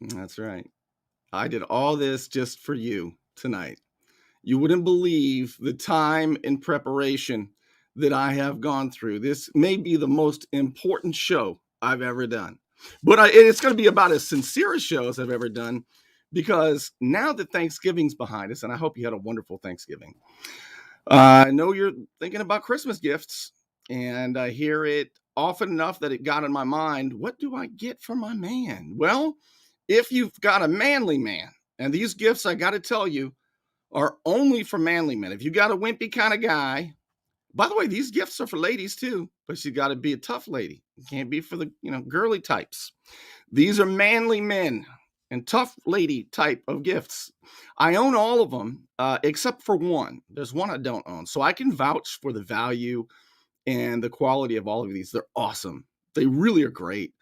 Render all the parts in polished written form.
That's right. I did all this just for you tonight. You wouldn't believe the time and preparation that I have gone through. This may be the most important show I've ever done, but it's going to be about as sincere a show as I've ever done because now that Thanksgiving's behind us, and I hope you had a wonderful Thanksgiving. I know you're thinking about Christmas gifts, and I hear it often enough that it got in my mind. What do I get for my man? Well, if you've got a manly man, and these gifts, I got to tell you, are only for manly men. If you got a wimpy kind of guy, by the way, these gifts are for ladies too, but you got to be a tough lady. You can't be for the girly types. These are manly men and tough lady type of gifts. I own all of them except for one. There's one I don't own, so I can vouch for the value and the quality of all of these. They're awesome. They really are great,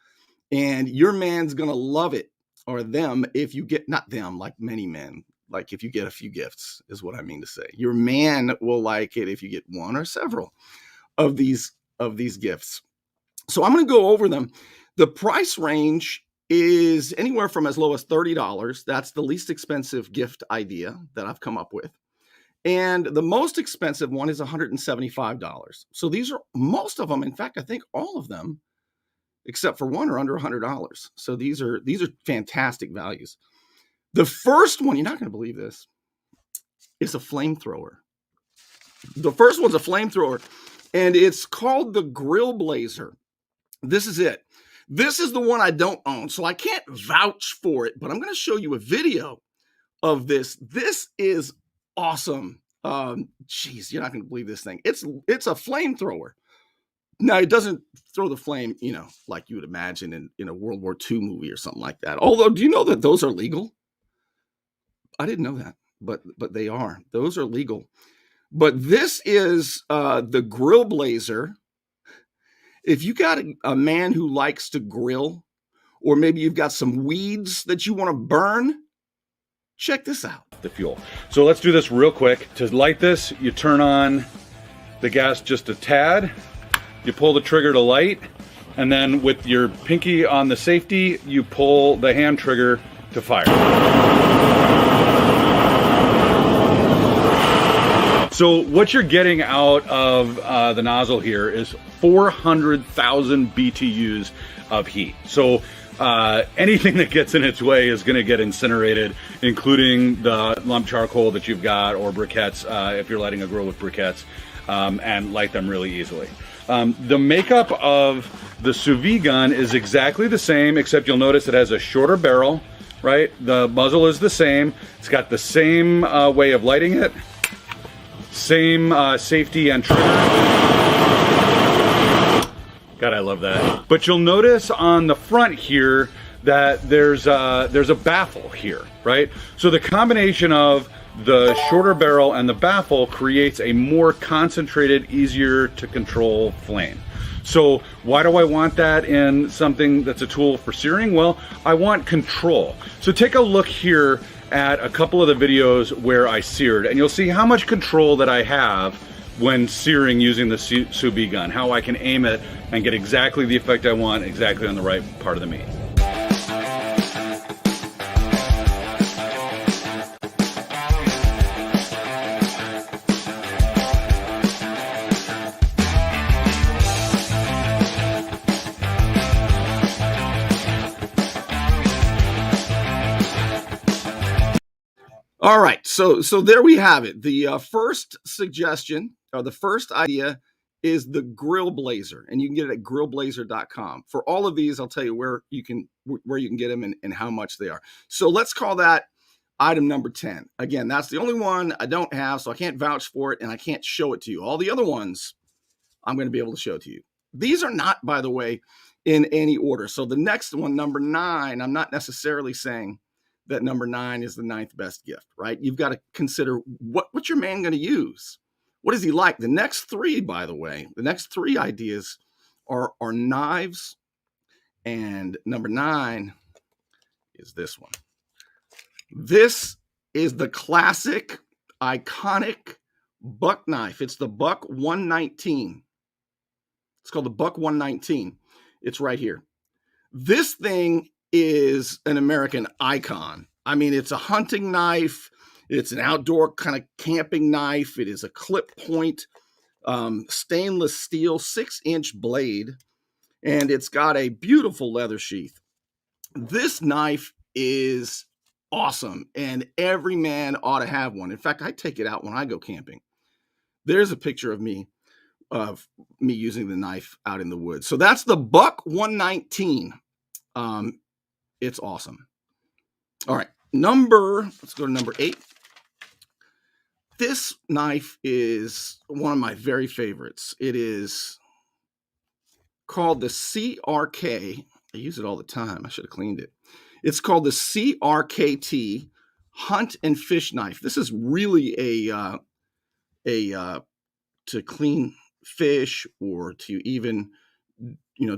and your man's gonna love it or them if you get not them like many men. Like if you get a few gifts is what I mean to say. Your man will like it if you get one or several of these gifts. So I'm going to go over them. The price range is anywhere from as low as $30. That's the least expensive gift idea that I've come up with. And the most expensive one is $175. So these are most of them. In fact, I think all of them, except for one, are under $100. So these are fantastic values. The first one, you're not going to believe this, is a flamethrower. The first one's a flamethrower, and it's called the Grill Blazer. This is it. This is the one I don't own, so I can't vouch for it, but I'm going to show you a video of this. This is awesome. Geez, you're not going to believe this thing. It's a flamethrower. Now, it doesn't throw the flame, like you would imagine in a World War II movie or something like that. Although, do you know that those are legal? I didn't know that, but they are. Those are legal. But this is the Grill Blazer. If you got a man who likes to grill, or maybe you've got some weeds that you want to burn, check this out. The fuel. So let's do this real quick. To light this, you turn on the gas just a tad, you pull the trigger to light, and then with your pinky on the safety, you pull the hand trigger to fire. So what you're getting out of the nozzle here is 400,000 BTUs of heat. So anything that gets in its way is going to get incinerated, including the lump charcoal that you've got, or briquettes if you're lighting a grill with briquettes, and light them really easily. The makeup of the sous vide gun is exactly the same, except you'll notice it has a shorter barrel, right? The muzzle is the same. It's got the same way of lighting it. Same safety and trigger. God, I love that. But you'll notice on the front here that there's a baffle here, right? So the combination of the shorter barrel and the baffle creates a more concentrated, easier to control flame. So why do I want that in something that's a tool for searing? Well, I want control. So take a look here at a couple of the videos where I seared, and you'll see how much control that I have when searing using the sous vide gun, how I can aim it and get exactly the effect I want, exactly on the right part of the meat. All right, so there we have it. The first suggestion, or the first idea, is the Grill Blazer, and you can get it at grillblazer.com. For all of these, I'll tell you where you can get them and how much they are. So let's call that item number 10. Again, that's the only one I don't have, so I can't vouch for it, and I can't show it to you. All the other ones, I'm going to be able to show to you. These are not, by the way, in any order. So the next one, number 9, I'm not necessarily saying that number 9 is the 9th best gift, right? You've got to consider what's your man going to use? What does he like? The next 3, by the way, the next 3 ideas are knives, and number 9 is this one. This is the classic, iconic buck knife. It's the Buck 119. It's called the Buck 119. It's right here. This thing is an American icon. I mean, it's a hunting knife. It's an outdoor kind of camping knife. It is a clip point, stainless steel, 6-inch blade, and it's got a beautiful leather sheath. This knife is awesome, and every man ought to have one. In fact, I take it out when I go camping. There's a picture of me using the knife out in the woods. So that's the Buck 119. It's awesome. All right, let's go to number 8. This knife is one of my very favorites. It is called the CRK. I use it all the time. I should have cleaned it. It's called the CRKT Hunt and Fish Knife. This is really a to clean fish or to even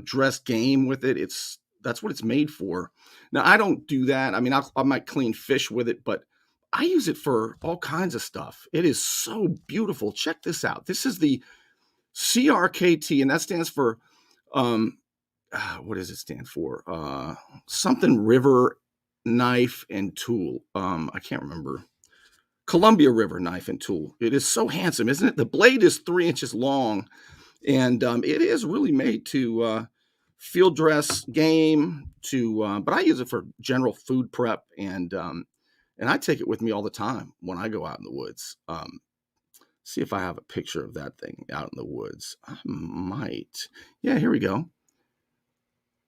dress game with it. That's what it's made for. Now I don't do that. I mean, I might clean fish with it, but I use it for all kinds of stuff. It is so beautiful. Check this out. This is the CRKT, and that stands for what does it stand for? Something River Knife and Tool. I can't remember. Columbia River Knife and Tool. It is so handsome, isn't it? The blade is 3 inches long, and it is really made to field dress game. But I use it for general food prep, and I take it with me all the time when I go out in the woods. See if I have a picture of that thing out in the woods. I might. Yeah, here we go.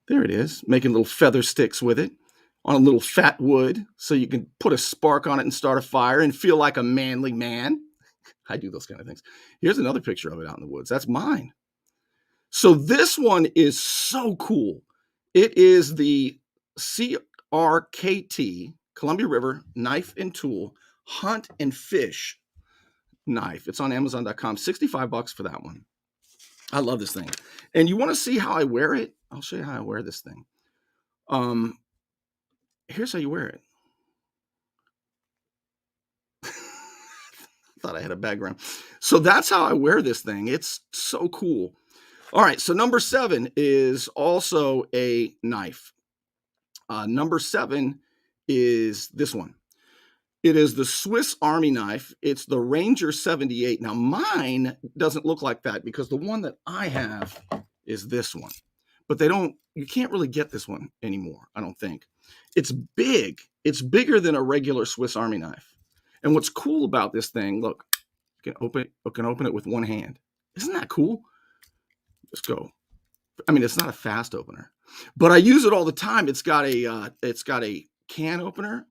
There it is, making little feather sticks with it on a little fat wood so you can put a spark on it and start a fire and feel like a manly man. I do those kind of things. Here's another picture of it out in the woods. That's mine. So this one is so cool. It is the CRKT, Columbia River Knife and Tool Hunt and Fish Knife. It's on Amazon.com. $65 for that one. I love this thing. And you want to see how I wear it? I'll show you how I wear this thing. Here's how you wear it. Thought I had a background. So that's how I wear this thing. It's so cool. All right, so number 7 is also a knife. Number 7 is this one. It is the Swiss Army knife. It's the Ranger 78. Now mine doesn't look like that because the one that I have is this one. But you can't really get this one anymore, I don't think. It's big. It's bigger than a regular Swiss Army knife. And what's cool about this thing, look, you can open it with one hand. Isn't that cool? Just go. I mean, it's not a fast opener, but I use it all the time. It's got a can opener.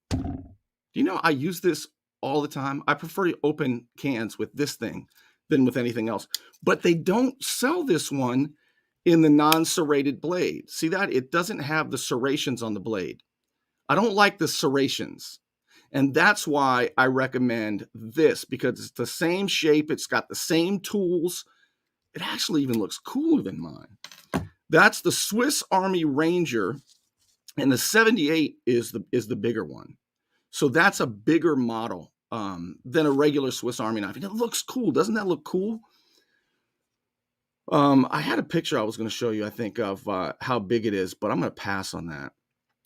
Do you know I use this all the time? I prefer to open cans with this thing than with anything else. But they don't sell this one in the non-serrated blade. See that? It doesn't have the serrations on the blade. I don't like the serrations. And that's why I recommend this, because it's the same shape. It's got the same tools. It actually even looks cooler than mine. That's the Swiss Army Ranger, and the 78 is the bigger one. So that's a bigger model than a regular Swiss Army knife. And it looks cool. Doesn't that look cool? I had a picture I was going to show you, I think, of how big it is, but I'm going to pass on that.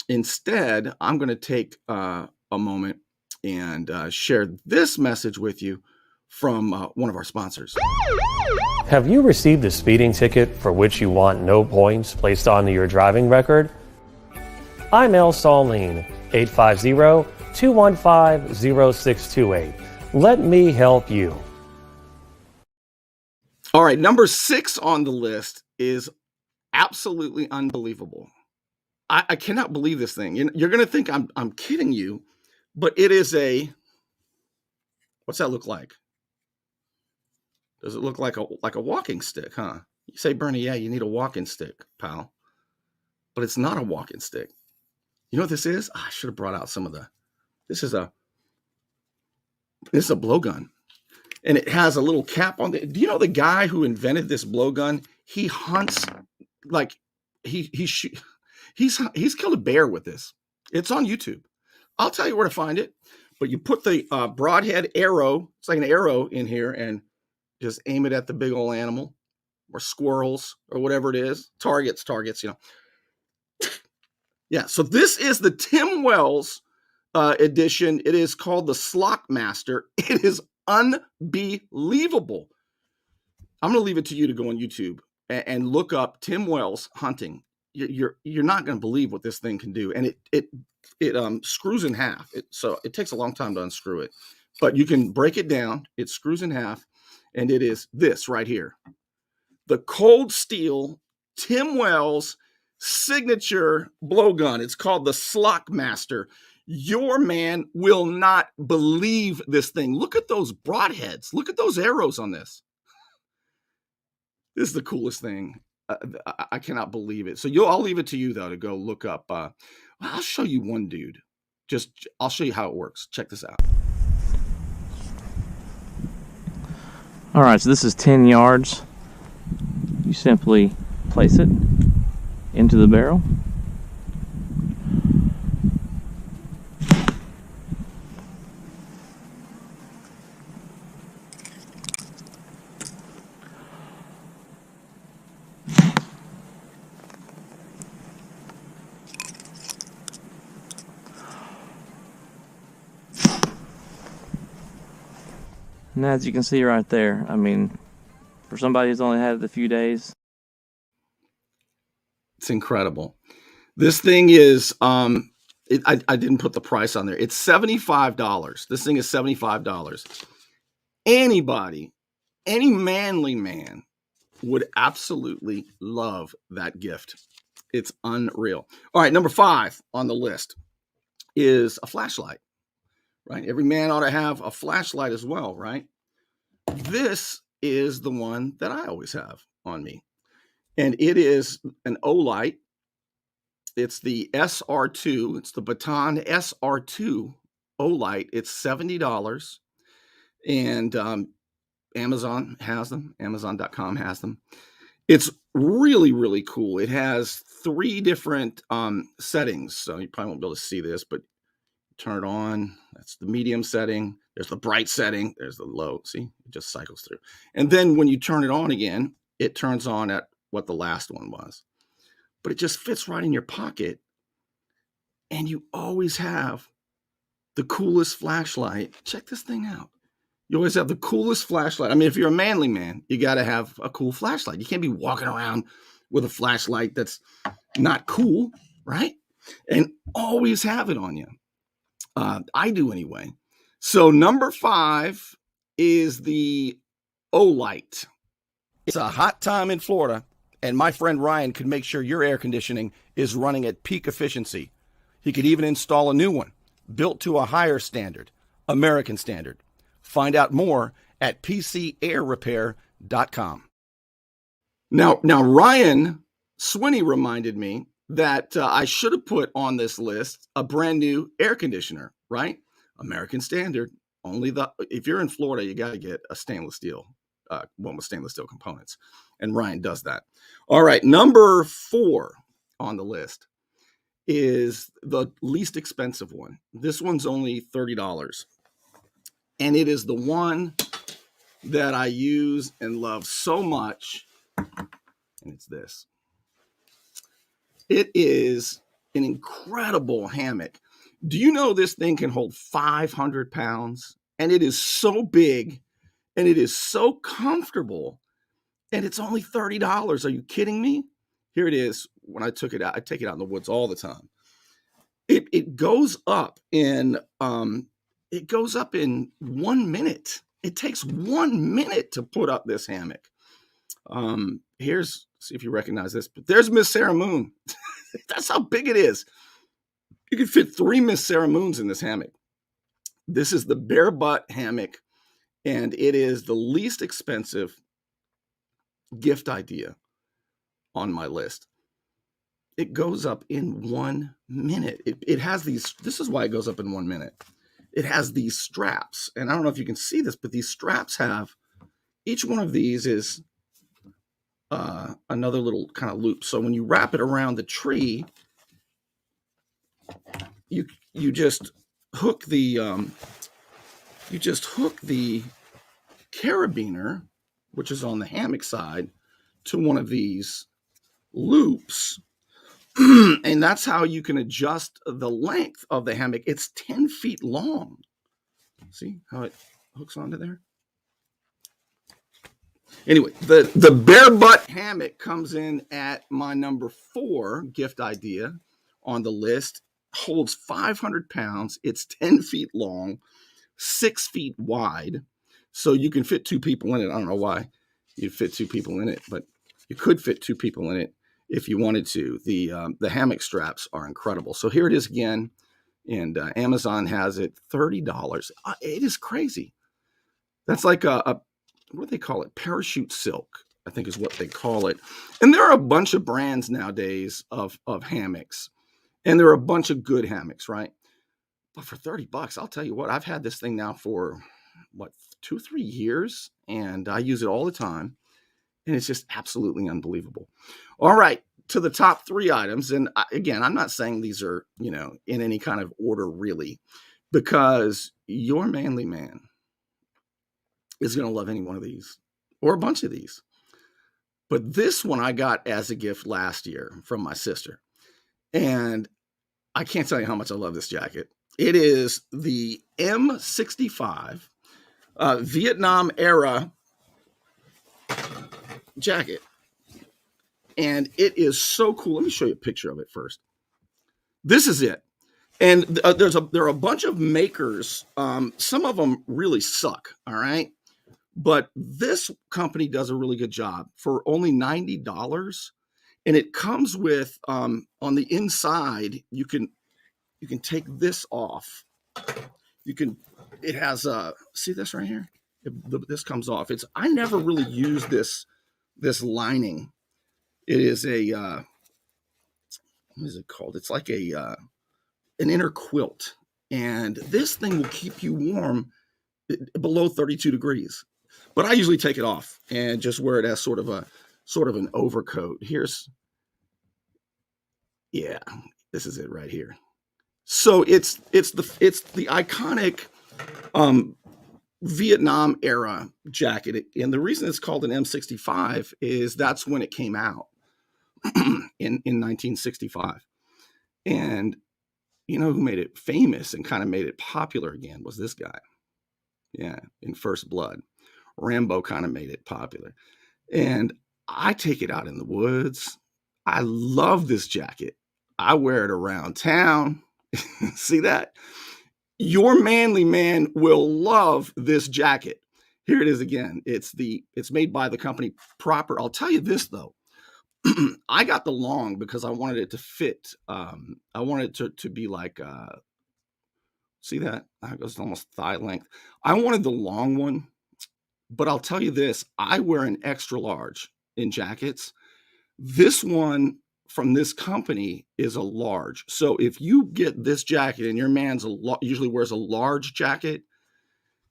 Instead, I'm going to take a moment and share this message with you from one of our sponsors. Have you received a speeding ticket for which you want no points placed onto your driving record? I'm El Saulene, 850-215-0628. Let me help you. All right, number 6 on the list is absolutely unbelievable. I cannot believe this thing. You're going to think I'm kidding you, but it is what's that look like? Does it look like a walking stick, huh? You say, Bernie, yeah, you need a walking stick, pal. But it's not a walking stick. You know what this is? I should have brought out this is a blowgun. And it has a little cap on it. Do you know the guy who invented this blowgun? He hunts like he's killed a bear with this. It's on YouTube. I'll tell you where to find it. But you put the broadhead arrow, it's like an arrow in here, and just aim it at the big old animal or squirrels or whatever it is. Targets, you know. Yeah, so this is the Tim Wells edition. It is called the Slockmaster. It is unbelievable. I'm going to leave it to you to go on YouTube and look up Tim Wells hunting. You're not going to believe what this thing can do, and it screws in half. So it takes a long time to unscrew it, but you can break it down. It screws in half, and it is this right here, the Cold Steel Tim Wells signature blowgun. It's called the Slockmaster. Your man will not believe this thing. Look at those broadheads. Look at those arrows on this. This is the coolest thing. I cannot believe it. So I'll leave it to you though to go look up. I'll show you one dude. I'll show you how it works. Check this out. All right, so this is 10 yards. You simply place it into the barrel. And as you can see right there, I mean, for somebody who's only had it a few days, it's incredible. This thing is, I didn't put the price on there. It's $75. This thing is $75. Anybody, any manly man would absolutely love that gift. It's unreal. All right, number 5 on the list is a flashlight, right? Every man ought to have a flashlight as well, right? This is the one that I always have on me. And it is an Olight. It's the SR2. It's the Baton SR2 Olight. It's $70. And Amazon has them. Amazon.com has them. It's really, really cool. It has 3 different settings. So you probably won't be able to see this, but turn it on. That's the medium setting. There's the bright setting. There's the low. See, it just cycles through. And then when you turn it on again, it turns on at what the last one was. But it just fits right in your pocket. And you always have the coolest flashlight. Check this thing out. You always have the coolest flashlight. I mean, if you're a manly man, you got to have a cool flashlight. You can't be walking around with a flashlight that's not cool, right? And always have it on you. I do anyway. So number 5 is the Olight. It's a hot time in Florida, and my friend Ryan could make sure your air conditioning is running at peak efficiency. He could even install a new one, built to a higher standard, American standard. Find out more at PCAirrepair.com. Now Ryan Swinney reminded me that I should have put on this list a brand new air conditioner, right? American standard. If you're in Florida, you got to get a stainless steel, one with stainless steel components. And Ryan does that. All right. Number 4 on the list is the least expensive one. This one's only $30. And it is the one that I use and love so much. And it's this. It is an incredible hammock. Do you know this thing can hold 500 pounds? And it is so big and it is so comfortable. And it's only $30. Are you kidding me? Here it is. When I took it out, I take it out in the woods all the time. It goes up in 1 minute. It takes 1 minute to put up this hammock. See if you recognize this, but there's Miss Sarah Moon. That's how big it is. You can fit 3 Miss Sarah Moons in this hammock. This is the Bare Butt hammock, and it is the least expensive gift idea on my list. It goes up in 1 minute. It has these, this is why it goes up in 1 minute. It has these straps, and I don't know if you can see this, but these straps have, each one of these is another little kind of loop. So when you wrap it around the tree, you just hook the carabiner, which is on the hammock side, to one of these loops, And that's how you can adjust the length of the hammock. It's 10 feet long. See how it hooks onto there? Anyway, the bare butt hammock comes in at my number 4 gift idea on the list. Holds 500 pounds. It's 10 feet long, 6 feet wide. So you can fit 2 people in it. I don't know why you'd fit 2 people in it, but you could fit 2 people in it if you wanted to. The hammock straps are incredible. So here it is again, and Amazon has it $30. It is crazy. That's like a what do they call it? Parachute silk, I think is what they call it. And there are a bunch of brands nowadays of hammocks, and there are a bunch of good hammocks, right? But for $30, I'll tell you what, I've had this thing now for 2-3 years, and I use it all the time. And it's just absolutely unbelievable. All right, to the top 3 items. And again, I'm not saying these are, in any kind of order really, because your manly man is going to love any one of these or a bunch of these. But this one I got as a gift last year from my sister. And I can't tell you how much I love this jacket. It is the M65 Vietnam era jacket. And it is so cool. Let me show you a picture of it first. This is it. And there are a bunch of makers. Some of them really suck. All right. But this company does a really good job for only $90. And it comes with, on the inside, you can take this off. It has, see this right here? This comes off. I never really used this lining. It is what is it called? It's like an inner quilt. And this thing will keep you warm below 32 degrees. But I usually take it off and just wear it as sort of an overcoat. This is it right here. So it's the iconic Vietnam era jacket. And the reason it's called an M65 is that's when it came out in 1965. And you know who made it famous and kind of made it popular again was this guy. Yeah, in First Blood. Rambo kind of made it popular. And I take it out in the woods. I love this jacket. I wear it around town. See that? Your manly man will love this jacket. Here it is again. It's made by the company Proper. I'll tell you this though. I got the long because I wanted it to fit. I wanted it to be like, see that? It was almost thigh length. I wanted the long one. But I'll tell you this, I wear an extra large in jackets. This one from this company is a large. So if you get this jacket and your man's usually wears a large jacket,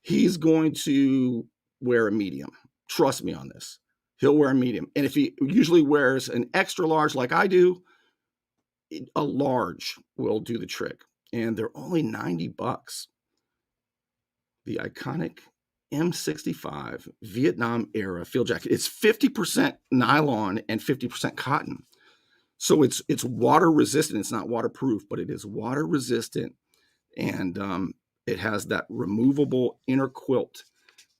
he's going to wear a medium. Trust me on this. He'll wear a medium. And if he usually wears an extra large like I do, a large will do the trick. And they're only $90. The iconic M65 Vietnam era field jacket. It's 50% nylon and 50% cotton. So it's water resistant. It's not waterproof, but it is water resistant. And it has that removable inner quilt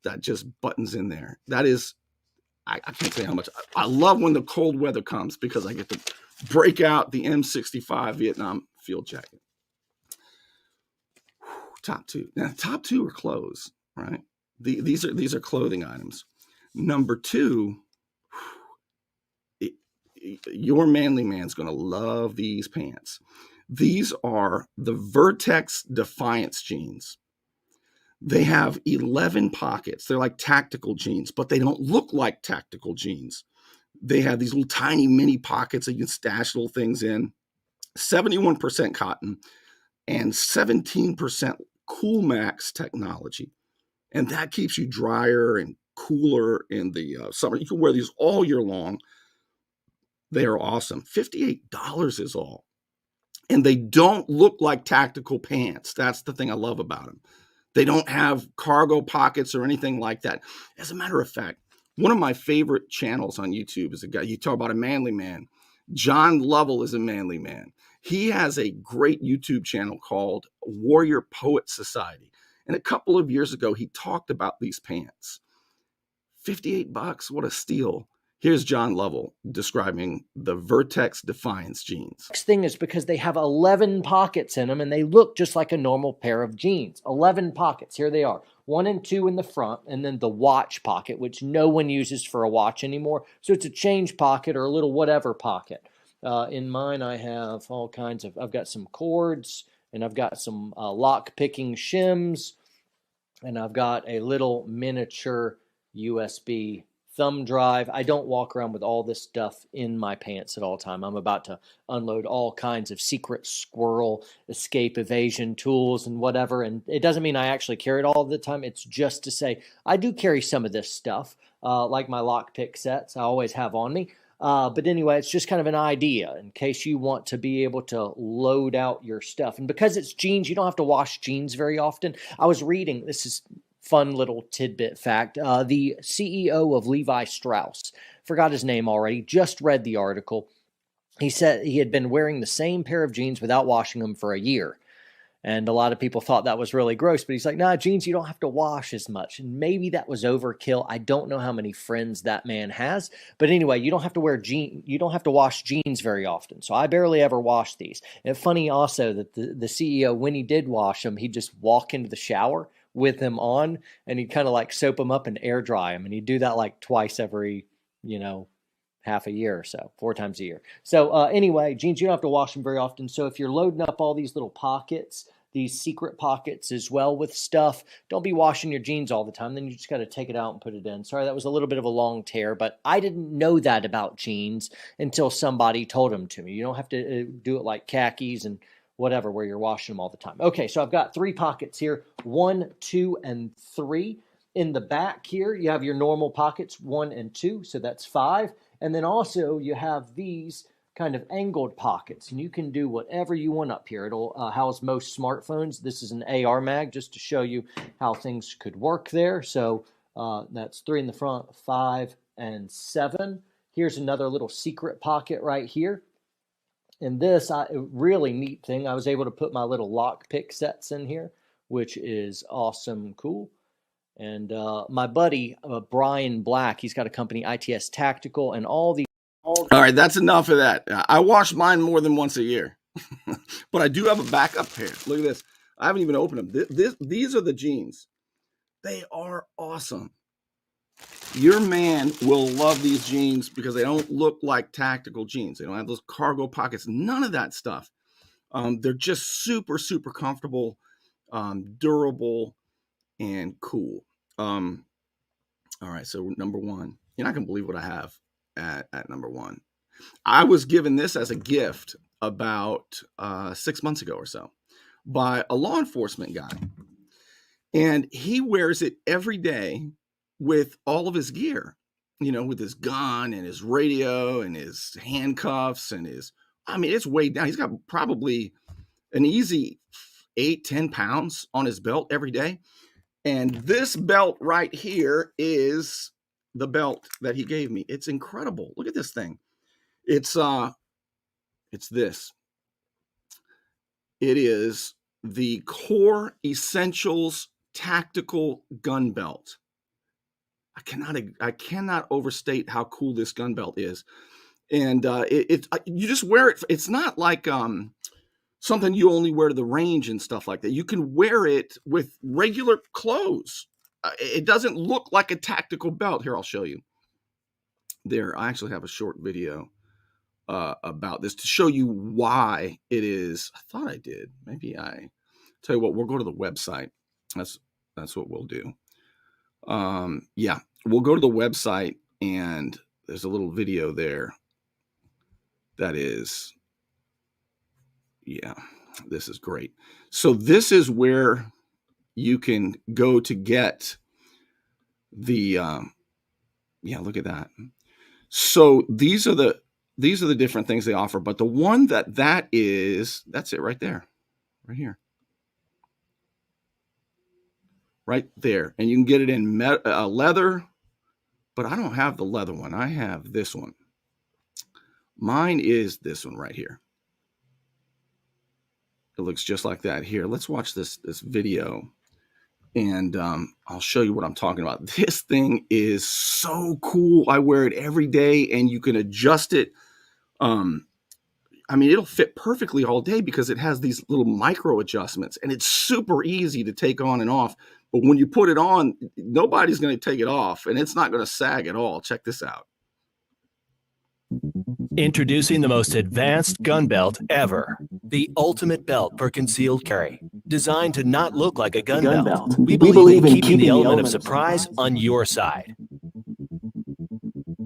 that just buttons in there. That is, I can't say how much. I love when the cold weather comes because I get to break out the M65 Vietnam field jacket. Top 2. Now, top 2 are clothes, right? These are clothing items. Number 2, your manly man's going to love these pants. These are the Vertex Defiance jeans. They have 11 pockets. They're like tactical jeans, but they don't look like tactical jeans. They have these little tiny mini pockets that you can stash little things in. 71% cotton and 17% Cool Max technology. And that keeps you drier and cooler in the summer. You can wear these all year long. They are awesome. $58 is all. And they don't look like tactical pants. That's the thing I love about them. They don't have cargo pockets or anything like that. As a matter of fact, one of my favorite channels on YouTube is a guy, you talk about a manly man. John Lovell is a manly man. He has a great YouTube channel called Warrior Poet Society. And a couple of years ago, he talked about these pants. $58, what a steal. Here's John Lovell describing the Vertex Defiance jeans. Next thing is because they have 11 pockets in them and they look just like a normal pair of jeans. 11 pockets, here they are. 1 and 2 in the front, and then the watch pocket, which no one uses for a watch anymore. So it's a change pocket or a little whatever pocket. In mine, I have all kinds of, I've got some cords, and I've got some lock-picking shims, and I've got a little miniature USB thumb drive. I don't walk around with all this stuff in my pants at all time. I'm about to unload all kinds of secret squirrel escape evasion tools and whatever. And it doesn't mean I actually carry it all the time. It's just to say I do carry some of this stuff, like my lockpick sets I always have on me. But anyway, it's just kind of an idea in case you want to be able to load out your stuff. And because it's jeans, you don't have to wash jeans very often. I was reading, this is fun little tidbit fact. The CEO of Levi Strauss, forgot his name already, just read the article. He said he had been wearing the same pair of jeans without washing them for a year. And a lot of people thought that was really gross, but he's like, nah, jeans, you don't have to wash as much. And maybe that was overkill. I don't know how many friends that man has. But anyway, you don't have to you don't have to wash jeans very often. So I barely ever wash these. And funny also that the CEO, when he did wash them, he'd just walk into the shower with them on, and he'd kind of like soap them up and air dry them. And he'd do that like twice every, half a year or so, 4 times a year. So anyway, jeans, you don't have to wash them very often. So if you're loading up all these little pockets, these secret pockets as well with stuff, don't be washing your jeans all the time. Then you just got to take it out and put it in. Sorry, that was a little bit of a long tear, but I didn't know that about jeans until somebody told them to me. You don't have to do it like khakis and whatever, where you're washing them all the time. Okay, so I've got 3 pockets here, 1, 2, and 3. In the back here, you have your normal pockets, 1 and 2, so that's 5. And then also you have these kind of angled pockets, and you can do whatever you want up here. It'll house most smartphones. This is an AR mag, just to show you how things could work there. So that's 3 in the front, 5, and 7. Here's another little secret pocket right here. And this, really neat thing, I was able to put my little lockpick sets in here, which is awesome cool. And my buddy, Brian Black, he's got a company, ITS Tactical, and all the... All right, that's enough of that. I wash mine more than once a year. But I do have a backup pair. Look at this. I haven't even opened them. These are the jeans. They are awesome. Your man will love these jeans because they don't look like tactical jeans. They don't have those cargo pockets, none of that stuff. They're just super, super comfortable, durable, and cool. All right, so number 1. You're not going to believe what I have at number 1. I was given this as a gift about 6 months ago or so by a law enforcement guy. And he wears it every day with all of his gear, with his gun and his radio and his handcuffs and it's weighed down. He's got probably an easy 8-10 pounds on his belt every day. And this belt right here is the belt that he gave me. It's incredible. Look at this thing. It's this. It is the Core Essentials Tactical Gun Belt. I cannot overstate how cool this gun belt is. And you just wear it. It's not like something you only wear to the range and stuff like that. You can wear it with regular clothes. It doesn't look like a tactical belt. Here, I'll show you. There, I actually have a short video about this to show you why it is. I thought I did. Maybe I tell you what. We'll go to the website. That's what we'll do. Yeah, we'll go to the website, and there's a little video there. That is, yeah, this is great. So this is where you can go to get the, yeah, look at that. So these are the different things they offer, but the one that's it right there, right here. Right there. And you can get it in leather, but I don't have the leather one. I have this one. Mine is this one right here. It looks just like that. Here, let's watch this video, and I'll show you what I'm talking about. This thing is so cool. I wear it every day, and you can adjust it. I mean, it'll fit perfectly all day because it has these little micro adjustments, and it's super easy to take on and off. But when you put it on, nobody's going to take it off, and it's not going to sag at all. Check this out. Introducing the most advanced gun belt ever. The ultimate belt for concealed carry. Designed to not look like a gun belt. We believe in keeping the element of surprise on your side.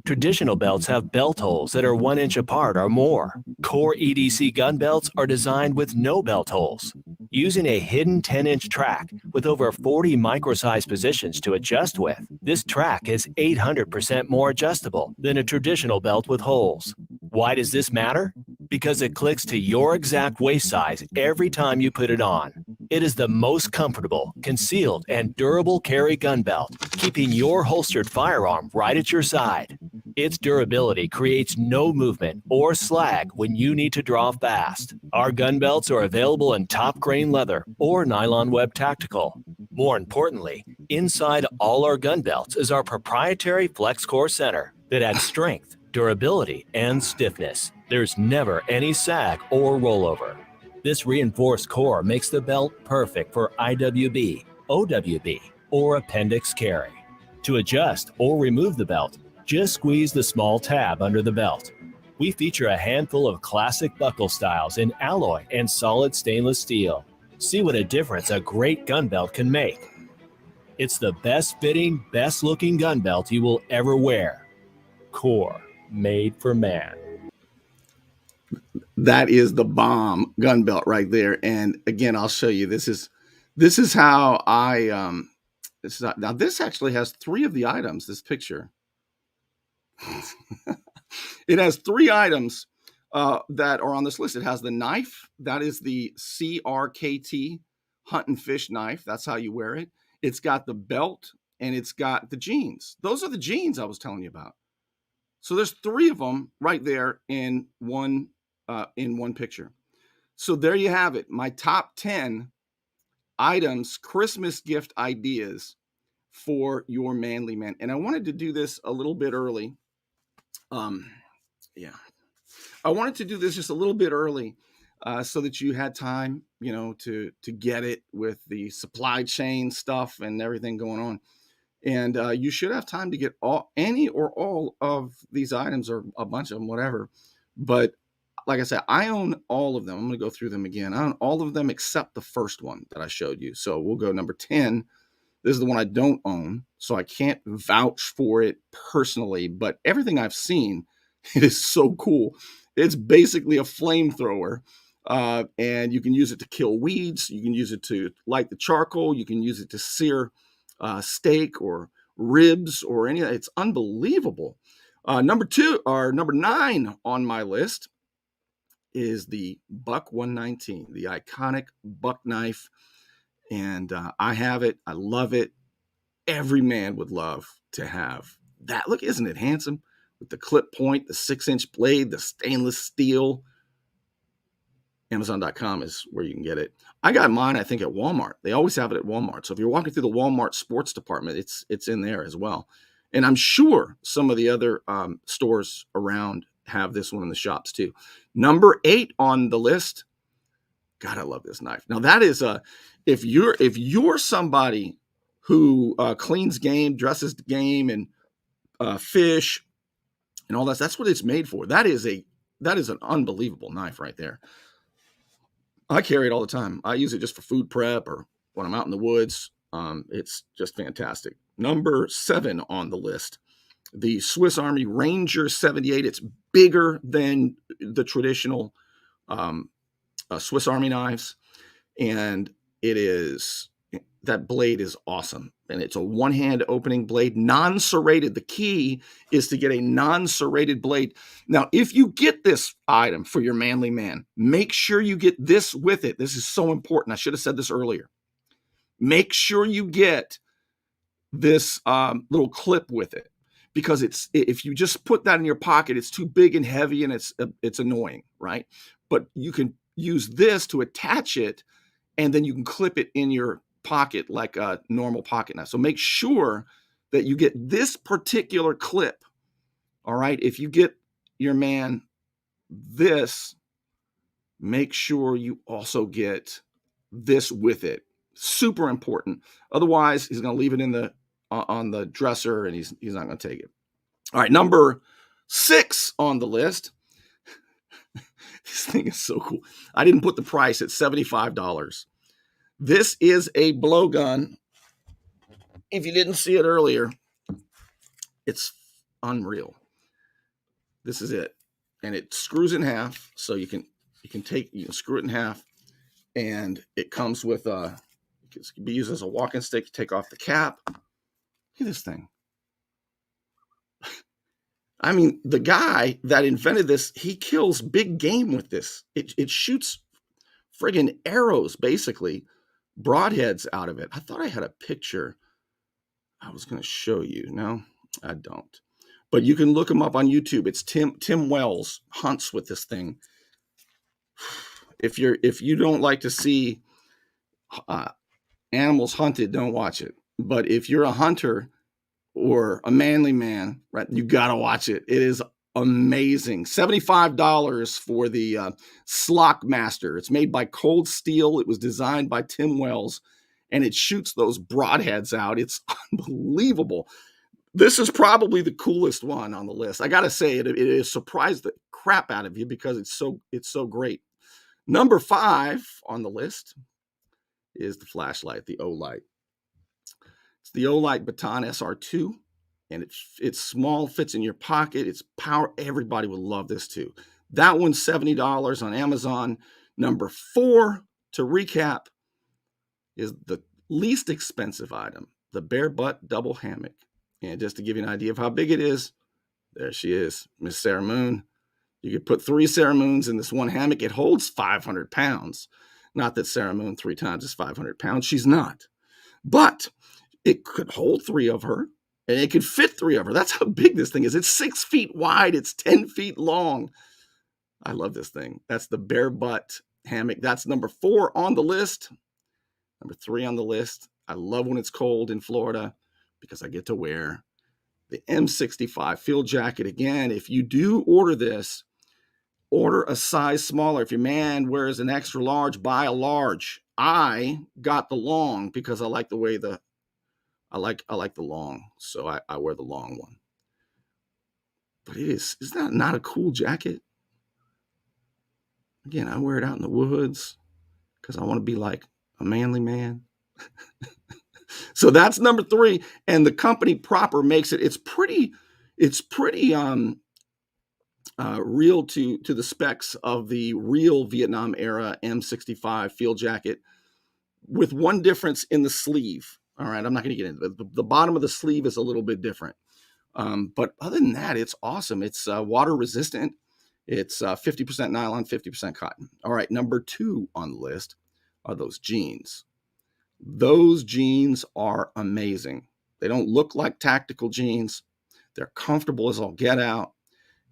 Traditional belts have belt holes that are 1 inch apart or more. Core EDC gun belts are designed with no belt holes. Using a hidden 10-inch track with over 40 micro-sized positions to adjust with, this track is 800% more adjustable than a traditional belt with holes. Why does this matter? Because it clicks to your exact waist size every time you put it on. It is the most comfortable, concealed, and durable carry gun belt, keeping your holstered firearm right at your side. Its durability creates no movement or slag when you need to draw fast. Our gun belts are available in top grain leather or nylon web tactical. More importantly, inside all our gun belts is our proprietary FlexCore center that adds strength, durability, and stiffness. There's never any sag or rollover. This reinforced core makes the belt perfect for IWB, OWB, or appendix carry. To adjust or remove the belt, just squeeze the small tab under the belt. We feature a handful of classic buckle styles in alloy and solid stainless steel. See what a difference a great gun belt can make. It's the best fitting, best looking gun belt you will ever wear. Core, made for man. That is the bomb gun belt right there. And again, I'll show you. This is how I now this actually has 3 of the items, this picture. It has 3 items that are on this list. It has the knife. That is the CRKT hunt and fish knife. That's how you wear it. It's got the belt, and it's got the jeans. Those are the jeans I was telling you about. So there's 3 of them right there in one picture. So there you have it. My top 10 items, Christmas gift ideas for your manly man. And I wanted to do this a little bit early. I wanted to do this just a little bit early so that you had time, to get it with the supply chain stuff and everything going on. And you should have time to get any or all of these items, or a bunch of them, whatever. But like I said, I own all of them. I'm going to go through them again. I own all of them except the first one that I showed you. So we'll go number 10. This is the one I don't own, so I can't vouch for it personally. But everything I've seen, it is so cool. It's basically a flamethrower, and you can use it to kill weeds. You can use it to light the charcoal. You can use it to sear steak or ribs or any of that. It's unbelievable. Number 9 on my list is the Buck 119, the iconic buck knife. And I have it. I love it. Every man would love to have that. Look, isn't it handsome? With the clip point, the 6-inch blade, the stainless steel. Amazon.com is where you can get it. I got mine, I think, at Walmart. They always have it at Walmart. So if you're walking through the Walmart sports department, it's in there as well. And I'm sure some of the other stores around have this one in the shops too. Number 8 on the list. God, I love this knife. Now that is if you're somebody who cleans game, dresses game, and fish and all that, that's what it's made for. That is an unbelievable knife right there. I carry it all the time. I use it just for food prep or when I'm out in the woods. It's just fantastic. Number 7 on the list, the Swiss Army Ranger 78. It's bigger than the traditional Swiss Army knives, and that blade is awesome. And it's a one-hand opening blade, non-serrated. The key is to get a non-serrated blade. Now, if you get this item for your manly man, make sure you get this with it. This is so important. I should have said this earlier. Make sure you get this little clip with it, because if you just put that in your pocket, it's too big and heavy and it's annoying, right? But you can use this to attach it, and then you can clip it in your pocket like a normal pocket knife. So make sure that you get this particular clip. All right. If you get your man this, make sure you also get this with it. Super important. Otherwise, he's going to leave it in the on the dresser, and he's not going to take it. All right, number 6 on the list. This thing is so cool. I didn't put the price at $75. This is a blowgun. If you didn't see it earlier, it's unreal. This is it, and it screws in half, so you can screw it in half, and it comes with it can be used as a walking stick. You take off the cap. Look at this thing. I mean, the guy that invented this, he kills big game with this. It shoots friggin' arrows, basically, broadheads out of it. I thought I had a picture I was going to show you. No, I don't. But you can look him up on YouTube. It's Tim Wells hunts with this thing. If you don't like to see animals hunted, don't watch it. But if you're a hunter or a manly man, right, you gotta watch it. It is amazing. $75 for the Slock Master. It's made by Cold Steel. It was designed by Tim Wells, and it shoots those broadheads out. It's unbelievable. This is probably the coolest one on the list. I gotta say, it has surprised the crap out of you because it's so great. Number 5 on the list is the flashlight, the Olight. It's the Olight Baton SR2, and it's small, fits in your pocket. It's power. Everybody would love this too. That one's $70 on Amazon. Number 4, to recap, is the least expensive item, the Bare Butt Double Hammock. And just to give you an idea of how big it is, there she is, Miss Sarah Moon. You could put 3 Sarah Moons in this one hammock. It holds 500 pounds. Not that Sarah Moon 3 times is 500 pounds. She's not. But it could hold 3 of her, and it could fit 3 of her. That's how big this thing is. It's 6 feet wide. It's 10 feet long. I love this thing. That's the Bare Butt Hammock. That's number 4 on the list. Number 3 on the list. I love when it's cold in Florida because I get to wear the M65 field jacket. Again, if you do order this, order a size smaller. If your man wears an extra large, buy a large. I got the long because I like the way I like the long, so I wear the long one. But is that not a cool jacket? Again, I wear it out in the woods because I want to be like a manly man. So that's number 3, and the company proper makes it. It's pretty real to the specs of the real Vietnam era M65 field jacket, with one difference in the sleeve. All right, I'm not going to get into it. The bottom of the sleeve is a little bit different. But other than that, it's awesome. It's water resistant. It's 50% nylon, 50% cotton. All right, number 2 on the list are those jeans. Those jeans are amazing. They don't look like tactical jeans. They're comfortable as all get out.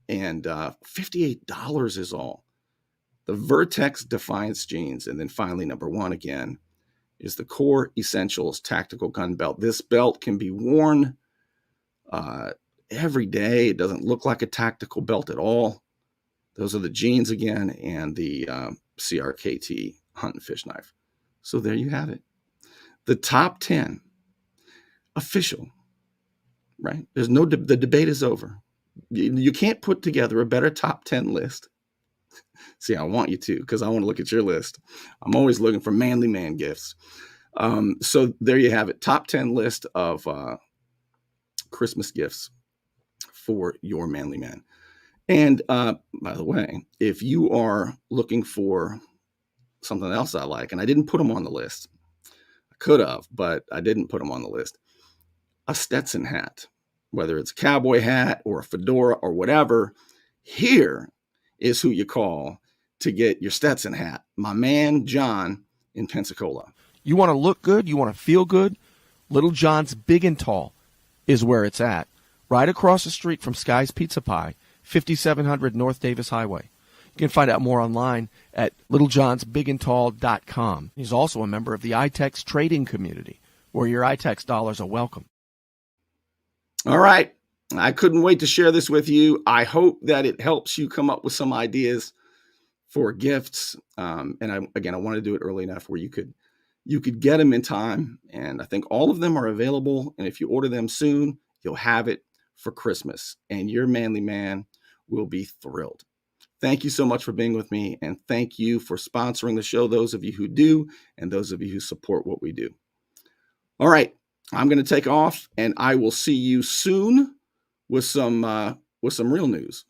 And $58 is all. The Vertex Defiance jeans. And then finally, number 1 again is the Core Essentials Tactical Gun Belt. This belt can be worn every day. It doesn't look like a tactical belt at all. Those are the jeans again, and the CRKT Hunt and Fish Knife. So there you have it. The top 10 official, right? There's no, the debate is over. You can't put together a better top 10 list. See, I want you to, because I want to look at your list. I'm always looking for manly man gifts. So there you have it. Top 10 list of Christmas gifts for your manly man. And by the way, if you are looking for something else I like, and I didn't put them on the list. I could have, but I didn't put them on the list. A Stetson hat, whether it's a cowboy hat or a fedora or whatever, here is who you call to get your Stetson hat. My man, John, in Pensacola. You want to look good? You want to feel good? Little John's Big and Tall is where it's at. right across the street from Sky's Pizza Pie, 5700 North Davis Highway. You can find out more online at littlejohnsbigandtall.com. He's also a member of the iTex trading community, where your iTex dollars are welcome. All right. I couldn't wait to share this with you. I hope that it helps you come up with some ideas for gifts. And I want to do it early enough where you could get them in time. And I think all of them are available. And if you order them soon, you'll have it for Christmas. And your manly man will be thrilled. Thank you so much for being with me. And thank you for sponsoring the show, those of you who do, and those of you who support what we do. All right. I'm going to take off, and I will see you soon with some real news.